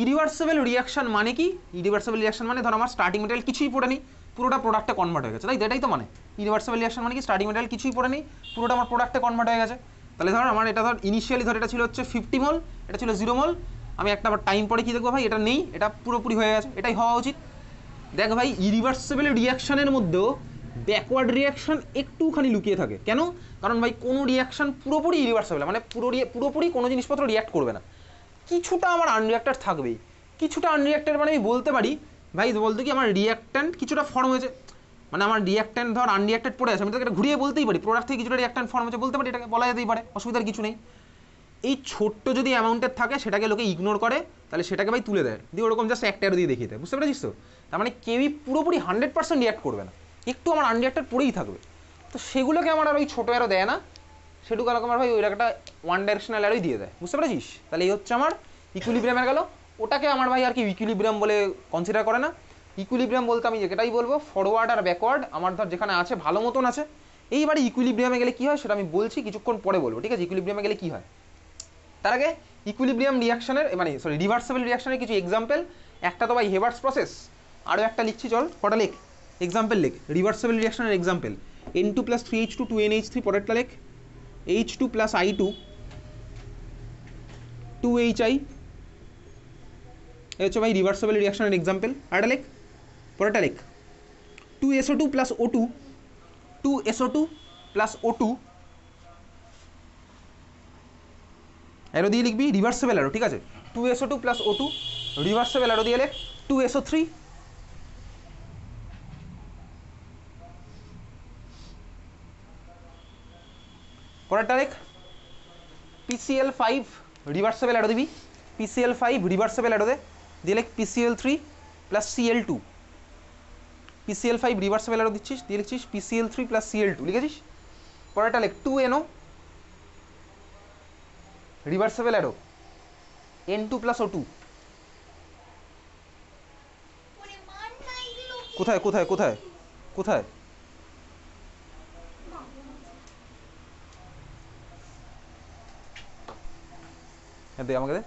Speaker 1: ইরিভার্সেবল রিয়াকশন মানে কি? ইরিভার্সেবল রিয়াকশন মানে ধর আমার স্টার্টিং ম্যাটেরিয়াল কিছুই পড়ে নেই, পুরোটা প্রোডাক্টে কনভার্ট হয়ে গেছে, তাই এটাই তো মানে ইরিভার্সেবল রিয়াকশন মানে কি, স্টার্টিং ম্যাটেরিয়াল কিছুই পড়ে নেই, পুরোটা আমার প্রোডাক্টে কনভার্ট হয়ে গেছে। তাহলে ধর আমার এটা ধর ইনিশিয়ালি ধর এটা ছিল হচ্ছে 50 মোল, এটা ছিল 0 মোল, আমি একটা টাইম পরে কি দেখবো ভাই এটা নেই, এটা পুরোপুরি হয়ে গেছে, এটাই হওয়া উচিত। দেখ ভাই ইরিভার্সেবল রিয়াকশনের মধ্যেও ব্যাকওয়ার্ড রিয়াকশন একটুখানি লুকিয়ে থাকে, কেন? কারণ ভাই কোনো রিয়াকশন পুরোপুরি ইরিভার্সেবল মানে পুরোপুরি কোনো জিনিসপত্র রিয়াক্ট করবে না, কিছুটা আমার আনরিয়াক্টেড থাকবেই। কিছুটা আনরিয়াক্টেড মানে আমি বলতে পারি ভাই, বলতে কি আমার রিয়াক্ট্যান্ট কিছুটা ফর্ম হয়েছে, মানে আমার রিয়াক্ট্যান্ট ধর আনরিয়াক্টেড পড়ে আছে, আমি তাকে ঘুরিয়ে বলতেই পারি প্রোডাক্ট থেকে কিছুটা রিয়াক্ট্যান্ট ফর্ম হয়েছে, বলতে পারি, এটাকে বলা যেতেই পারে, অসুবিধার কিছু নেই। এই ছোট্ট যদি অ্যামাউন্টের থাকে সেটাকে লোকে ইগনোর করে, তাহলে সেটাকে ভাই তুলে দেয়, দিয়ে ওরকম জাস্ট একটা দিয়ে দেখিয়ে দেয়, বুঝতে পেরেছিস তো? তার মানে কেউই পুরোপুরি 100% রিয়াক্ট করবে না, একটু আমার আনরিয়াক্টেড পড়েই থাকবে। তো সেগুলোকে আমার আর ওই ছোটো অ্যারো দেয় না, সেটুকু আমার ভাই ওই একটা ওয়ান ডাইরেকশনাল অ্যারোই দিয়ে দেয়, বুঝতে পেরেছিস? তাহলে এই হচ্ছে আমার ইকুইলিব্রিয়ামে গেল, ওটাকে আমার ভাই আর কি ইকুইলিব্রিয়াম বলে কনসিডার করে না। ইকুইলিব্রিয়াম বলতে আমি যেটাই বলবো ফরওয়ার্ড আর ব্যাকওয়ার্ড আমার ধর যেখানে আছে ভালো মতন আছে। এইবারে ইকুইলিব্রিয়ামে গেলে কী হয় সেটা আমি বলছি কিছুক্ষণ পরে বলবো, ঠিক আছে? ইকুইলিব্রিয়ামে গেলে কী হয়, তার আগে ইকুইলিব্রিয়াম রিয়াকশনের মানে সরি রিভার্সেবল রিয়াকশনের কিছু এক্সাম্পল, একটা তো ভাই হেবার্স প্রসেস, আরও একটা লিখছি চল, কটা লেখ এক্সাম্পল লেখ reversible রিয়াকশনের example, N2 + 3H2 2NH3, পরেরটা লেখ H2 + I2 2HI, এই হচ্ছে ভাই রিভার্সেবল রিয়াকশনের এক্সাম্পল। আরেকটা লেখ, পরেরটা লেখ 2SO2 + O2 2SO2 + O2, arrow দিয়ে লিখবি রিভার্সেবল অ্যারো, ঠিক আছে? 2SO2 + O2 রিভার্সেবল অ্যারো দিয়ে লেখ 2SO3, পরেরটা লেখ PCl5 রিভার্সেবল অ্যারো দিবি, PCl5 রিভার্সেবল অ্যারো দিয়ে লেখ PCl3 + Cl2, PCl5 reversible arrow দিচ্ছিস, দিয়ে লিখছিস PCl3 + Cl2 লিখেছিস। পরেরটা লেখ 2NO reversible arrow N2 + O2, কোথায় কোথায় কোথায় কোথায় হ্যাঁ দে আমাকে দে,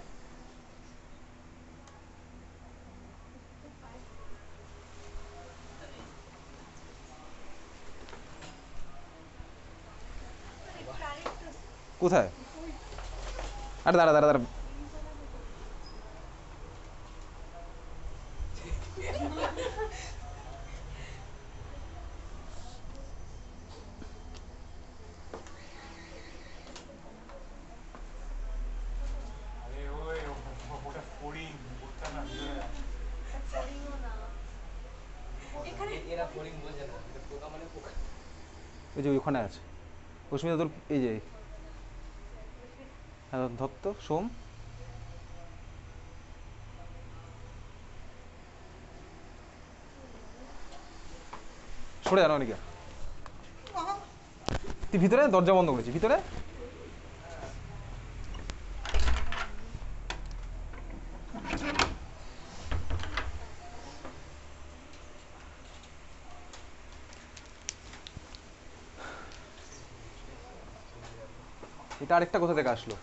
Speaker 1: কোথায়? আরে দাঁড়া দাঁড়া দাঁড়া, ওই যে ওখানে আছে অস্মিতা তোর এই যে হ্যাঁ ধত্ত সোম সরে জানো অনেকে তুই ভিতরে দরজা বন্ধ করেছি ভিতরে এটা আরেকটা কোথা থেকে আসলো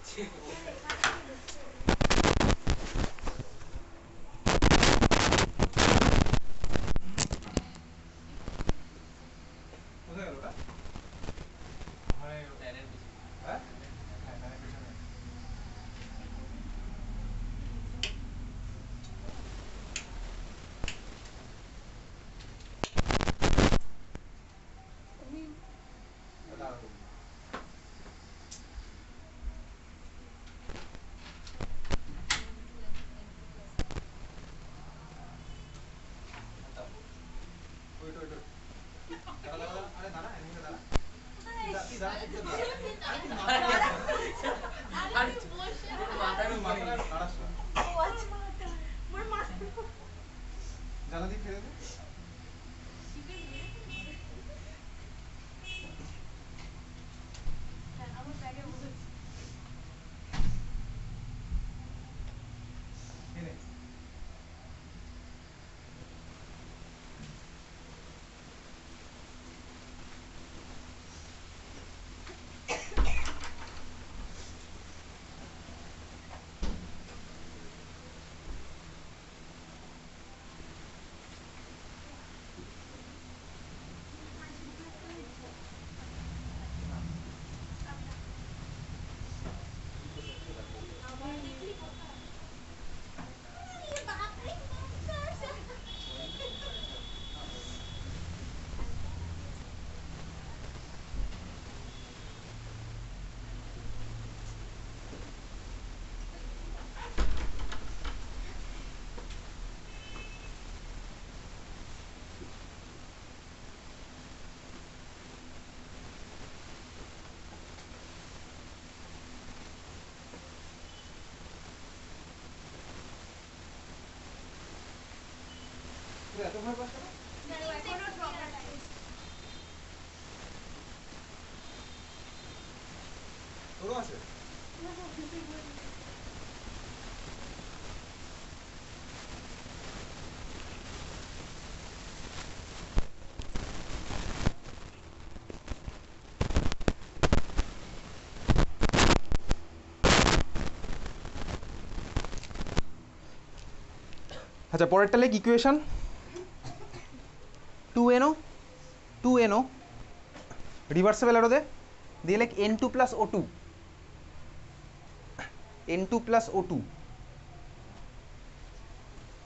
Speaker 1: এত ভয় পাচ্ছ তোরও আছে আচ্ছা পরেরটা লেখ equation 2NO 2NO reversible arrow দে দিয়ে লেখ N2 plus O2 N2 plus O2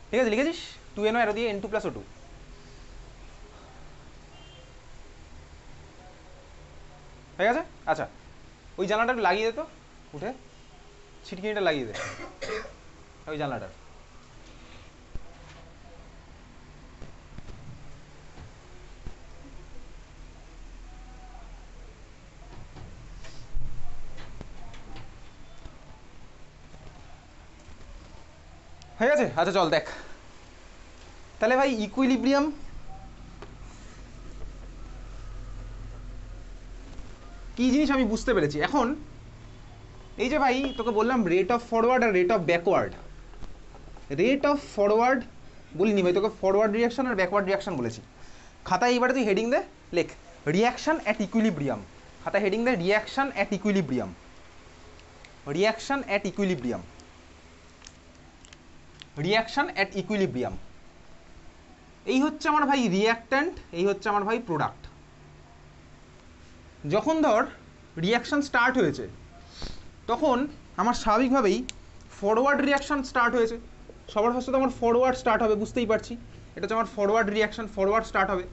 Speaker 1: ঠিক আছে লিখেছিস 2NO অ্যারো দিয়ে N2 প্লাস O2 ঠিক আছে আচ্ছা ওই জানলাটা লাগিয়ে দে তো উঠে ছিটকিনিটা লাগিয়ে দে ওই জানলাটা হয়ে গেছে আচ্ছা চল দেখ তাহলে ভাই ইকুইলিব্রিয়াম কি জিনিস আমি বুঝতে পেরেছি এখন এই যে ভাই তোকে বললাম রেট অফ ফরওয়ার্ড আর rate of backward rate of forward বলিনি ভাই তোকে ফরওয়ার্ড রিয়াকশন আর ব্যাকওয়ার্ড রিয়াকশন বলেছি খাতায় এইবারে তুই হেডিং দে লেখ রিয়াকশন অ্যাট ইকুইলিব্রিয়াম খাতায় হেডিং দে reaction at equilibrium reaction at equilibrium reaction at equilibrium এই হচ্ছে আমার ভাই রিয়াক্ট্যান্ট এই হচ্ছে আমার ভাই প্রোডাক্ট যখন ধর রিয়াকশন স্টার্ট হয়েছে তখন আমার স্বাভাবিকভাবেই ফরওয়ার্ড রিয়াকশন স্টার্ট হয়েছে সবার ফার্স্টে তো আমার ফরওয়ার্ড স্টার্ট হবে, বুঝতেই পারছি এটা হচ্ছে আমার ফরওয়ার্ড রিয়াকশন, ফরওয়ার্ড স্টার্ট হবে।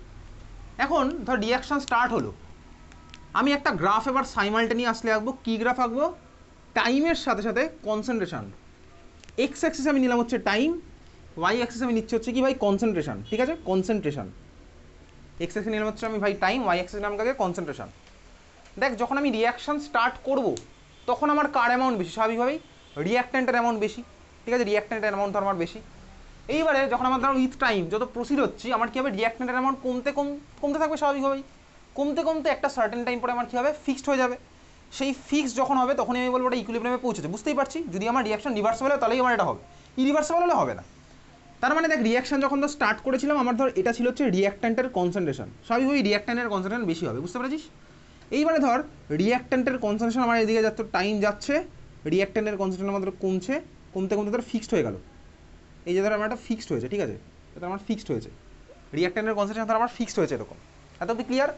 Speaker 1: এখন ধর রিয়াকশন স্টার্ট হলো, আমি একটা গ্রাফ এবার সাইমালটেনিয়াসলি আঁকবো। কী গ্রাফ আঁকবো? টাইমের সাথে সাথে কনসেন্ট্রেশন। এক্স অ্যাক্সিস আমি নিলাম হচ্ছে টাইম, ওয়াই অ্যাক্সিস আমি নিচ্ছি হচ্ছে কি ভাই কনসেন্ট্রেশন, ঠিক আছে কনসেন্ট্রেশন। এক্স অ্যাক্সিস নিলাম হচ্ছে আমি ভাই টাইম, ওয়াই অ্যাক্সিস নিলাম কাকে কনসেন্ট্রেশন। দেখ যখন আমি রিয়াকশন স্টার্ট করব তখন আমার কার অ্যামাউন্ট বেশি? স্বাভাবিকভাবেই রিয়াক্ট্যান্টের অ্যামাউন্ট বেশি, ঠিক আছে রিয়াক্ট্যান্টের অ্যামাউন্ট ধর আমার বেশি। এইবারে যখন আমার ধরো উইথ টাইম যত প্রসিড হচ্ছি আমার কী হবে রিয়াক্ট্যান্টের অ্যামাউন্ট কমতে থাকবে স্বাভাবিকভাবেই। কমতে কমতে একটা সার্টেন টাইম পরে আমার কী হবে ফিক্সড হয়ে যাবে। সেই ফিক্সড যখন হবে তখনই আমি বলবো ওটা ইকুইলিব্রিয়ামে পৌঁছেছে, বুঝতেই পারছি। যদি আমার রিয়াকশন রিভার্সেবল হয় তাহলেই আমার এটা হবে, ইরিভার্সেবল হলে হবে না। তার মানে দেখ রিয়াকশন যখন তো স্টার্ট করেছিলাম আমার ধর এটা ছিল হচ্ছে রিয়াক্ট্যান্টের কনসেন্ট্রেশন, স্বাভাবিকভাবেই রিয়াক্ট্যান্টের কনসেন্ট্রেশন বেশি হবে, বুঝতে পেরেছিস। এইবারে ধর রিয়াক্ট্যান্টের কনসেন্ট্রেশন আমার এদিকে যাচ্ছে, টাইম যাচ্ছে, রিয়াক্ট্যান্টের কনসেন্ট্রেশন আমাদের কমছে, কমতে কমতে ধর ফিক্সড হয়ে গেল। এই যে ধর আমার একটা ফিক্সড হয়েছে, ঠিক আছে এটা আমার ফিক্সড হয়েছে, রিয়াক্ট্যান্টের কনসেন্ট্রেশন ধর আমার ফিক্সড হয়েছে এরকম। এত অব্দি ক্লিয়ার?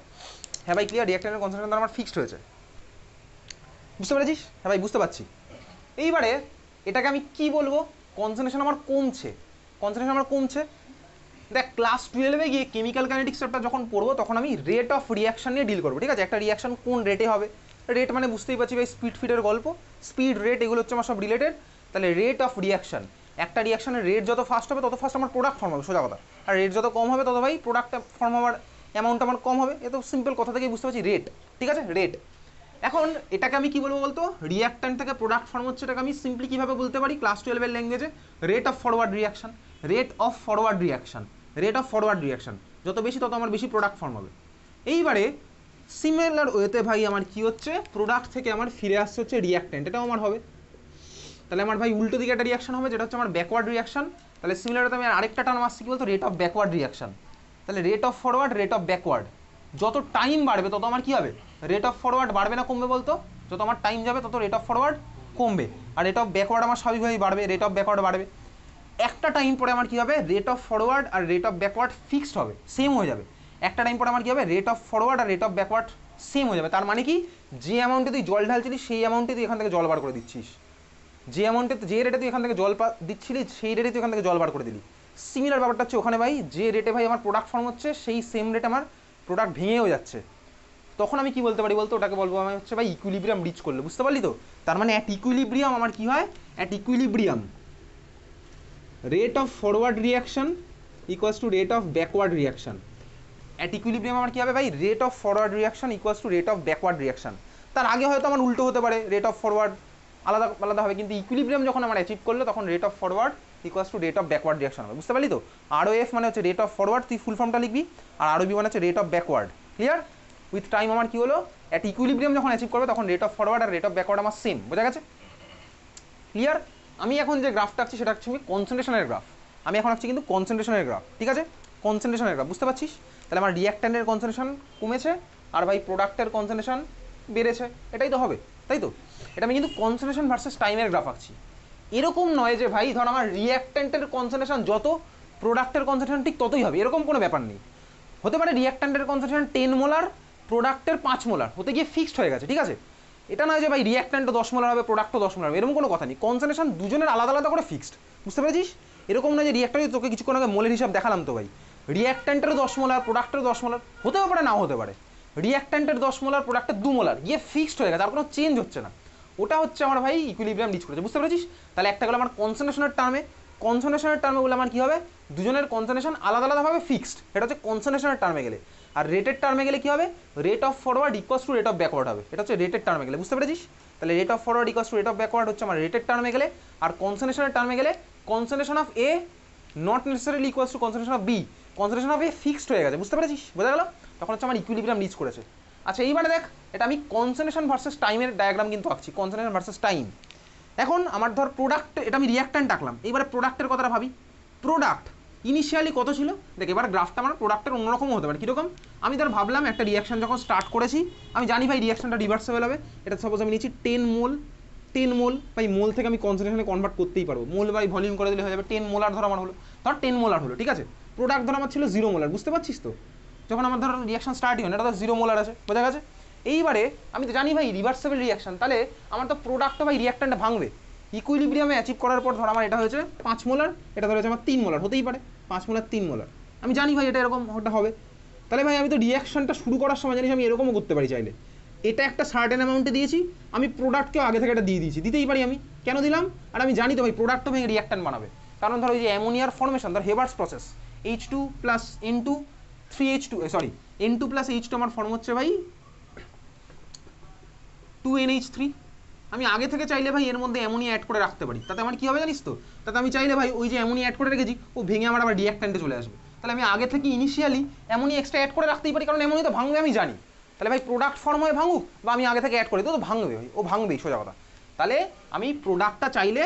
Speaker 1: হ্যাঁ ভাই ক্লিয়ার, রিয়াক্ট্যান্টের কনসেন্ট্রেশন ধর আমার ফিক্সড হয়েছে, বুঝতে পেরেছিস? হ্যাঁ ভাই বুঝতে পারছি। এইবারে এটাকে আমি কি বলবো? কনসেন্ট্রেশন আমার কমছে, কনসেন্ট্রেশন আমার কমছে। দেখ ক্লাস 12-এ গিয়ে কেমিক্যাল কাইনেটিক্স চ্যাপ্টার যখন পড়বো তখন আমি রেট অফ রিয়াকশন নিয়ে ডিল করবো, ঠিক আছে। একটা রিয়াকশন কোন রেটে হবে, রেট মানে বুঝতেই পারছি ভাই স্পিড ফিডের গল্প, স্পিড রেট এগুলো হচ্ছে আমার সব রিলেটেড। তাহলে রেট অফ রিয়াকশন, একটা রিয়াকশনের রেট যত ফাস্ট হবে তত ফাস্ট আমার প্রোডাক্ট ফর্ম হবে, সোজা কথা। আর রেট যত কম হবে তত ভাই প্রোডাক্ট ফর্ম হওয়ার অ্যামাউন্ট আমার কম হবে। এ তো সিম্পল কথা থেকেই বুঝতে পারছি রেট, ঠিক আছে রেট। এখন এটাকে আমি কি বলবো বলতো, রিয়াক্ট্যান্ট থেকে প্রোডাক্ট ফর্ম হচ্ছে, এটাকে আমি সিম্পলি কীভাবে বলতে পারি ক্লাস 12-এর ল্যাঙ্গুয়েজে? Rate of forward reaction, rate of forward reaction, rate of forward reaction যত বেশি তত আমার বেশি প্রোডাক্ট ফর্ম হবে। এইবারে সিমিলার ওয়েতে ভাই আমার কি হচ্ছে, প্রোডাক্ট থেকে আমার ফিরে আসছে হচ্ছে রিয়াক্ট্যান্ট, এটাও আমার হবে। তাহলে আমার ভাই উল্টো দিকে একটা রিয়াকশন হবে যেটা হচ্ছে আমার ব্যাকওয়ার্ড রিয়াকশন। তাহলে সিমিলার ওয়েতে আমি আরেকটা টার্ম আসছি কি বলতো, রেট অফ ব্যাকওয়ার্ড রিয়াকশন। তাহলে rate of forward, rate of backward, যত টাইম বাড়বে তত আমার কি হবে রেট অফ ফরওয়ার্ড বাড়বে না কমবে বলতো? যত আমার টাইম যাবে তত রেট অফ ফরওয়ার্ড কমবে, আর রেট অফ ব্যাকওয়ার্ড আমার স্বাভাবিকভাবেই বাড়বে, রেট অফ ব্যাকওয়ার্ড বাড়বে। একটা টাইম পরে আমার কি হবে রেট অফ ফরওয়ার্ড আর রেট অফ ব্যাকওয়ার্ড ফিক্সড হবে, সেম হয়ে যাবে। একটা টাইম পরে আমার কি হবে রেট অফ ফরওয়ার্ড আর রেট অফ ব্যাকওয়ার্ড সেম হয়ে যাবে। তার মানে কি, যে অ্যামাউন্টে তুই জল ঢালছিলিস সেই অ্যামাউন্টে তুই এখান থেকে জল বার করে দিচ্ছিস, যে অ্যামাউন্টে যে রেটে তুই এখান থেকে জল দিচ্ছিলি সেই রেটে তুই এখান থেকে জল বার করে দিলি। সিমিলার ব্যাপারটা হচ্ছে ওখানে ভাই, যে রেটে ভাই আমার প্রোডাক্ট ফর্ম হচ্ছে সেই সেম রেটে আমার প্রোডাক্ট ভেঙেও যাচ্ছে। তখন আমি কি বলতে পারি বলতো, ওটাকে বলবো আমি হচ্ছে ভাই ইকুইলিব্রিয়াম রিচ করলে, বুঝতে পারলি তো? তার মানে অ্যাট ইকুইলিব্রিয়াম আমার কি হয়, at equilibrium rate of forward reaction equals to rate of backward reaction. At equilibrium আমার কি হবে ভাই, rate of forward reaction equals to rate of backward reaction. তার আগে হয়তো আমার উল্টো হতে পারে, রেট অফ ফরওয়ার্ড আলাদা আলাদা হবে, কিন্তু ইকুইলিব্রিয়াম যখন আমার অ্যাচিভ করলো তখন rate of forward equals to rate of backward reaction হবে, বুঝতে পারলি তো? আর এফ মানে হচ্ছে রেট অফ ফরওয়ার্ড, তুই ফুল ফর্মটা লিখবি, আর আর বি মানে হচ্ছে rate of backward. Clear? With time আমার কি হলো, অ্যাট ইকুইলিব্রিয়াম যখন অ্যাচিভ করবে তখন রেট অফ ফরওয়ার্ড আর রেট অফ ব্যাকওয়ার্ড আমার সেম, বোঝা গেছে? ক্লিয়ার? আমি এখন যে গ্রাফটা আঁকছি সেটা হচ্ছে আমি কনসেন্ট্রেশনের গ্রাফ, আমি এখন আঁকছি কিন্তু কনসেন্ট্রেশনের গ্রাফ, ঠিক আছে কনসেন্ট্রেশনের গ্রাফ, বুঝতে পারছিস? তাহলে আমার রিয়াক্ট্যান্টের কনসেন্ট্রেশন কমেছে আর ভাই প্রোডাক্টের কনসেন্ট্রেশন বেড়েছে, এটাই তো হবে, তাই তো? এটা আমি কিন্তু কনসেন্ট্রেশন ভার্সেস টাইমের গ্রাফ আঁকছি। এরকম নয় যে ভাই ধর আমার রিয়াক্ট্যান্টের কনসেন্ট্রেশন যত প্রোডাক্টের কনসেন্ট্রেশন ঠিক ততই হবে, এরকম কোনো ব্যাপার নেই। হতে পারে রিয়াক্ট্যান্টের কনসেন্ট্রেশন 10 মোলার, প্রোডাক্টের 5 মোলার হতে গিয়ে ফিক্সড হয়ে গেছে, ঠিক আছে? এটা নয় যে ভাই রিয়াক্ট্যান্টও 10 মোলার হবে, প্রোডাক্টও 10 মোলার হবে, এরকম কোনো কথা নেই। কনসেন্ট্রেশন দুজনের আলাদা আলাদা করে ফিক্সড, বুঝতে পেরেছিস? এরকম নয় যে রিয়াক্ট্যান্ট, তোকে কিছুক্ষণ আগে মোলের হিসাব দেখালাম তো ভাই, রিয়াক্ট্যান্টেরও 10 মোলার, প্রোডাক্টেরও 10 মোলার হতেও পারে, নাও হতে পারে। রিয়াক্ট্যান্টের 10 মোলার, প্রোডাক্টের 2 মোলার, গিয়ে ফিক্সড হয়ে গেছে, আর কোনো চেঞ্জ হচ্ছে না। ওটা হচ্ছে আমার ভাই ইকুইলিব্রিয়াম রিচ করেছে, বুঝতে পেরেছিস? তাহলে একটা গেলো আমার কনসেন্ট্রেশনের টার্মে, কনসেন্ট্রেশনের টার্মে বলে আমার কী হবে, দুজনের কনসেন্ট্রেশন আলাদা আলাদাভাবে ফিক্সড, এটা হচ্ছে কনসেন্ট্রেশনের টার্মে গেলে। আর রেটের টার্মে গেলে কী হবে, rate of forward equals to rate of backward হবে, এটা হচ্ছে রেটের টার্মে গেলে, বুঝতে পেরেছিস? তাহলে rate of forward equals to rate of backward হচ্ছে আমার রেটের টার্মে গেলে। আর কনসেন্ট্রেশনের টার্মে গেলে concentration of A not necessarily equals to concentration of B, concentration of A fixed হয়ে গেছে, বুঝতে পেরেছিস? বোঝা গেল? তখন হচ্ছে আমার ইকুইলিব্রিয়াম রিচ করেছে। আচ্ছা এইবারে দেখ, এটা আমি কনসেন্ট্রেশন ভার্সেস টাইমের ডায়াগ্রাম কিন্তু আঁকছি, কনসেন্ট্রেশন ভার্সেস টাইম। এখন আমার ধর প্রোডাক্ট, এটা আমি রিয়াক্ট্যান্ট আঁকলাম, এইবারে প্রোডাক্টের কথাটা ভাবি। প্রোডাক্ট ইনিশিয়ালি কত ছিল, দেখ এবার গ্রাফটা আমার প্রোডাক্টের অন্যরকমও হতে পারে। কীরকম? আমি ধর ভাবলাম একটা রিয়াকশন যখন স্টার্ট করেছি, আমি জানি ভাই রিয়াকশনটা রিভার্সেবল হবে, এটা সাপোজ আমি নিচ্ছি 10 মোল, 10 মোল ভাই, মোল থেকে আমি কনসেন্ট্রেশনে কনভার্ট করতেই পারবো, মোল বাই ভলিউম করে দিলে হয়ে যাবে। 10 মোলার ধর আমার হলো, ধর 10 মোলার হলো, ঠিক আছে? প্রোডাক্ট ধর আমার ছিল 0 মোলার, বুঝতে পারছিস তো? যখন আমার ধর রিয়াকশন স্টার্ট হয় এটা তো 0 মোলার আছে, বোঝা গেছে? এইবারে আমি তো জানি ভাই রিভার্সেবল রিয়াকশন, তাহলে আমার তো প্রোডাক্টটা ভাই রিয়াক্ট্যান্টে ভাঙবে, ইকুইলিব্রিয়ামে অ্যাচিভ করার পর ধর আমার এটা হয়েছে 5 মোলার, এটা ধর হয়েছে আমার 3 মোলার, হতেই পারে 5 মোলার 3 মোলার, আমি জানি ভাই এটা এরকম ওটা হবে। তাহলে ভাই আমি তো রিয়াকশনটা শুরু করার সময় জানিস আমি এরকমও করতে পারি চাইলে, এটা একটা সার্টেন অ্যামাউন্টে দিয়েছি, আমি প্রোডাক্টকেও আগে থেকে এটা দিয়ে দিয়েছি, দিতেই পারি আমি, কেন দিলাম? আর আমি জানি তো ভাই প্রোডাক্টও ভাই রিয়াক্ট্যান্ট বানাবে, কারণ ধর ওই যে অ্যামোনিয়ার ফর্মেশন, ধর Haber's process, H2 plus N2 3H2 sorry N2 plus H2 আমার ফর্ম হচ্ছে ভাই 2NH3। আমি আগে থেকে চাইলে ভাই এর মধ্যে অ্যামোনিয়া অ্যাড করে রাখতে পারি, তাতে আমার কী হবে জানিস তো, তাতে আমি চাইলে ভাই ওই যে অ্যামোনিয়া অ্যাড করে রেখেছি ও ভেঙে আমার আবার রিয়াক্ট্যান্টে চলে আসবে, তাহলে আমি আগে থেকে ইনিশিয়ালি অ্যামোনিয়া এক্সট্রা অ্যাড করে রাখতেই পারি, কারণ অ্যামোনিয়া তো ভাঙবে আমি জানি, তাহলে ভাই প্রোডাক্ট ফর্ম হয়ে ভাঙুক বা আমি আগে থেকে অ্যাড করি তো ভাঙবে ভাই, ও ভাঙবেই সোজা কথা। তাহলে আমি প্রোডাক্টটা চাইলে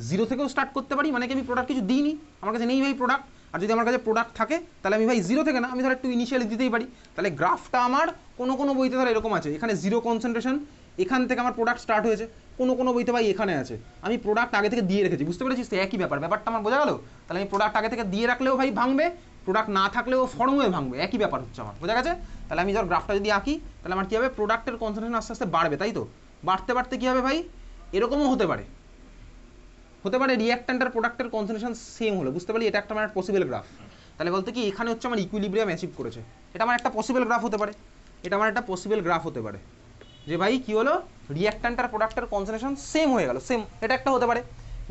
Speaker 1: জিরো থেকেও স্টার্ট করতে পারি, মানে কি আমি প্রোডাক্ট কিছু দিইনি, আমার কাছে নেই ভাই প্রোডাক্ট, আর যদি আমার কাছে প্রোডাক্ট থাকে তাহলে আমি ভাই জিরো থেকে না, আমি ধর একটু ইনিশিয়ালি দিতেই পারি। তাহলে গ্রাফটা আমার কোনো কোনো বইতে ধর এরকম আছে, এখানে জিরো কনসেন্ট্রেশন, এখান থেকে আমার প্রোডাক্ট স্টার্ট হয়েছে, কোনো কোনো বইতে ভাই এখানে আছে আমি প্রোডাক্ট আগে থেকে দিয়ে রেখেছি, বুঝতে পেরেছিস তো একই ব্যাপারটা আমার বোঝা গেল। তাহলে আমি প্রোডাক্ট আগে থেকে দিয়ে রাখলেও ভাই ভাঙবে, প্রোডাক্ট না থাকলেও ফর্ম হয়ে ভাঙবে, একই ব্যাপার হচ্ছে আমার, বোঝা গেছে? তাহলে আমি ধর গ্রাফটা যদি আঁকি তাহলে আমার কী হবে, প্রোডাক্টের কনসেন্ট্রেশন আস্তে আস্তে বাড়বে, তাই তো? বাড়তে বাড়তে কী হবে ভাই, এরকমও হতে পারে, হতে পারে রিয়াক্ট্যান্ট আর প্রোডাক্টের কনসেন্ট্রেশন সেম হলো, বুঝতে পারলি? এটা একটা আমার পসিবল গ্রাফ। তাহলে বলতে কি এখানে হচ্ছে আমার ইকুইলিব্রিয়াম অ্যাচিভ করেছে, এটা আমার একটা পসিবল গ্রাফ হতে পারে, এটা আমার একটা পসিবল গ্রাফ হতে পারে যে ভাই কী হলো, রিয়াক্ট্যান্ট আর প্রোডাক্টের কনসেন্ট্রেশন সেম হয়ে গেল, সেম, এটা একটা হতে পারে।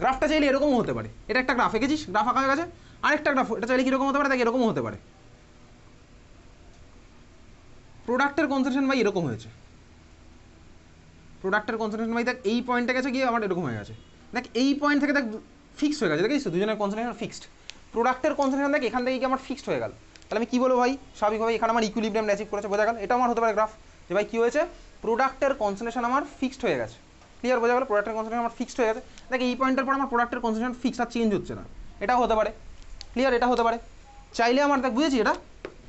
Speaker 1: গ্রাফটা চাইলে এরকমও হতে পারে, এটা একটা গ্রাফ এঁকেছিস, গ্রাফ আঁকা হয়ে গেছে, আরেকটা গ্রাফ, এটা চাইলে কীরকম হতে পারে, তাকে এরকমও হতে পারে। প্রোডাক্টের কনসেন্ট্রেশন ভাই এরকম হয়েছে, প্রোডাক্টের কনসেন্ট্রেশন ভাই দেখ এই পয়েন্টে গেছে গিয়ে আমার এরকম হয়ে গেছে, দেখ এই পয়েন্ট থেকে দেখ ফিক্সড হয়ে গেছে, দেখিস তো দুজনের কনসেন্ট্রেশন ফিক্সড, প্রোডাক্টের কনসেন্ট্রেশন দেখ এখান থেকে কি আমার ফিক্সড হয়ে গেল। তাহলে আমি কী বলবো ভাই, স্বাভাবিকভাবে এখানে আমার ইকুইলিব্রিয়াম অ্যাচিভ করেছে, বোঝা গেল? এটা আমার হতে পারে গ্রাফ যে ভাই কী হয়েছে, প্রোডাক্টের কনসেন্ট্রেশন আমার ফিক্সড হয়ে গেছে, ক্লিয়ার? বোঝা গেল? প্রোডাক্টের কনসেন্ট্রেশন আমার ফিক্সড হয়ে গেছে, দেখ এই পয়েন্টের পর আমার প্রোডাক্টের কনসেন্ট্রেশন ফিক্স আর চেঞ্জ হচ্ছে না, এটাও হতে পারে, ক্লিয়ার? এটা হতে পারে, চাইলে আমার দেখ বুঝেছি, এটা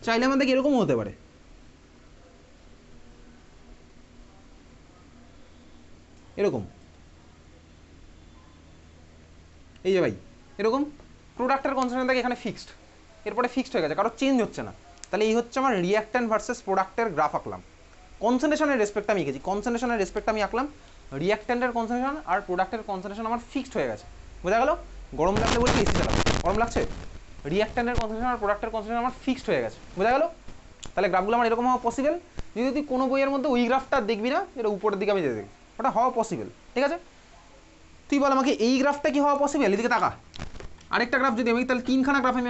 Speaker 1: চাইলে আমার দেখ এরকমও হতে পারে, এরকম, এই যে ভাই এরকম প্রোডাক্টের কনসেন্ট্রেশন দেখে এখানে ফিক্সড, এরপরে ফিক্সড হয়ে গেছে, কারো চেঞ্জ হচ্ছে না। তাহলে এই হচ্ছে আমার রিয়াক্ট্যান্ট ভার্সেস প্রোডাক্টের গ্রাফ আঁকলাম, কনসেন্ট্রেশনের রেসপেক্ট আমি এঁকেছি, কনসেন্ট্রেশনের রেসপেক্ট আমি আঁকলাম, রিয়াক্ট্যান্টের কনসেন্ট্রেশন আর প্রোডাক্টের কনসেন্ট্রেশন আমার ফিক্সড হয়ে গেছে, বোঝা গেল? গরম লাগলে বলছি এসি চালাবো, গরম লাগছে, রিয়াক্ট্যান্টের কনসেন্ট্রেশন আর প্রোডাক্টের কনসেন্ট্রেশন আমার ফিক্সড হয়ে গেছে, বোঝা গেল? তাহলে গ্রাফগুলো আমার এরকম হওয়া পসিবল, যদি তুই কোনো বইয়ের মধ্যে ওই গ্রাফটা দেখবি না, এটা উপরের দিকে আমি যেতে দেখি, ওটা হওয়া পসিবল, ঠিক আছে? তুই বল আমাকে এই গ্রাফটা কি হওয়া পসিবল, এদিকে তাকা, আরেকটা গ্রাফ যদি আমি, তাহলে তিনখানা গ্রাফ আমি